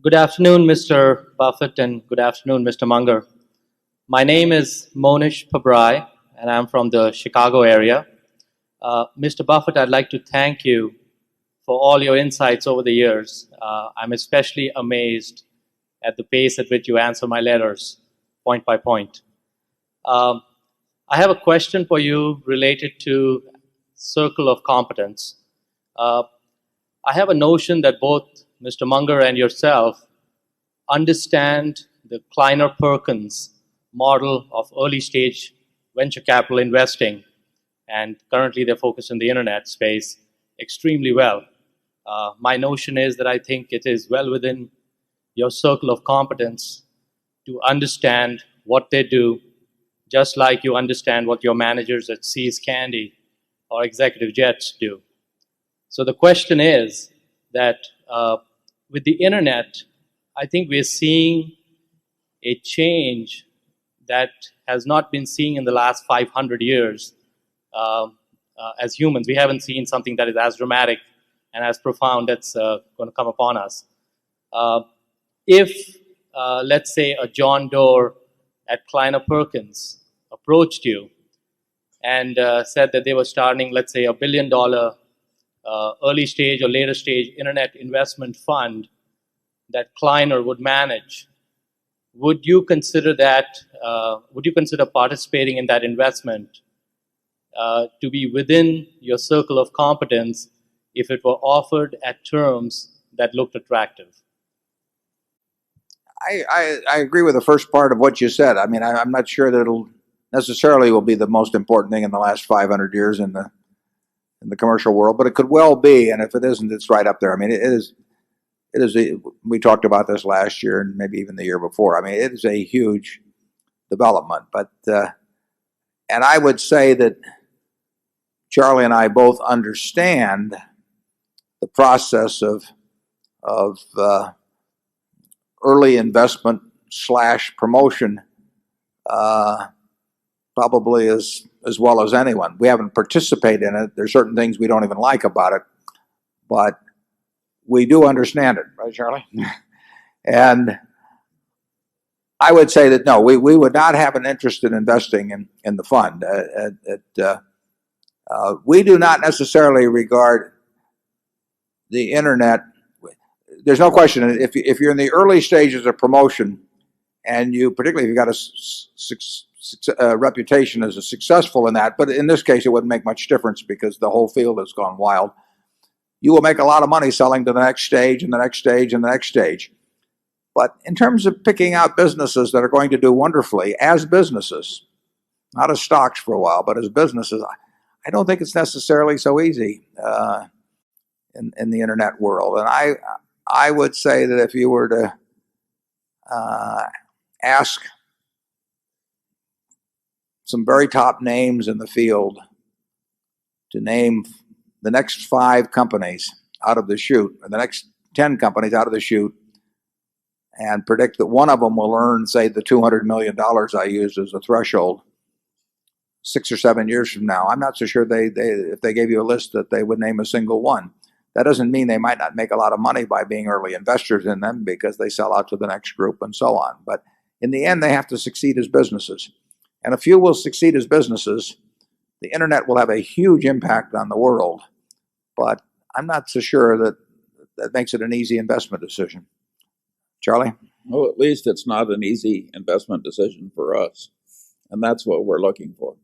Good afternoon, Mr. Buffett, and good afternoon, Mr. Munger. My name is Monish Pabrai, and I'm from the Chicago area. Mr. Buffett, I'd like to thank you for all your insights over the years. I'm especially amazed at the pace at which you answer my letters, point by point. I have a question for you related to circle of competence. I have a notion that both Mr. Munger and yourself understand the Kleiner-Perkins model of early stage venture capital investing, and currently they're focused in the internet space extremely well. My notion is that I think it is well within your circle of competence to understand what they do, just like you understand what your managers at See's Candy or Executive Jets do. So the question is that with the internet, I think we're seeing a change that has not been seen in the last 500 years. As humans, we haven't seen something that is as dramatic and as profound that's going to come upon us. If, let's say, a John Doerr at Kleiner-Perkins approached you and said that they were starting, let's say, $1 billion early stage or later stage internet investment fund that Kleiner would manage, would you consider that? Would you consider participating in that investment to be within your circle of competence if it were offered at terms that looked attractive? I agree with the first part of what you said. I mean, I'm not sure that it'll necessarily will be the most important thing in the last 500 years in the commercial world, but it could well be. And if it isn't, it's right up there. I mean, it is. We talked about this last year and maybe even the year before. I mean, it is a huge development. But and I would say that Charlie and I both understand the process of early investment / promotion probably as well as anyone. We haven't participated in it. There's certain things we don't even like about it, but we do understand it, right, Charlie? And I would say that no, we would not have an interest in investing in the fund. We do not necessarily regard the internet. There's no question if you're in the early stages of promotion, and particularly if you've got a reputation as a successful in that, but in this case it wouldn't make much difference because the whole field has gone wild. You will make a lot of money selling to the next stage and the next stage and the next stage. But in terms of picking out businesses that are going to do wonderfully as businesses, not as stocks for a while, but as businesses, I don't think it's necessarily so easy in the internet world. And I would say that if you were to ask some very top names in the field to name the next 5 companies out of the chute, or the next 10 companies out of the chute, and predict that one of them will earn, say, the $200 million I used as a threshold 6 or 7 years from now, I'm not so sure if they gave you a list that they would name a single one. That doesn't mean they might not make a lot of money by being early investors in them because they sell out to the next group and so on. But in the end, they have to succeed as businesses. And if few will succeed as businesses, the internet will have a huge impact on the world. But I'm not so sure that makes it an easy investment decision. Charlie? Well, at least it's not an easy investment decision for us. And that's what we're looking for.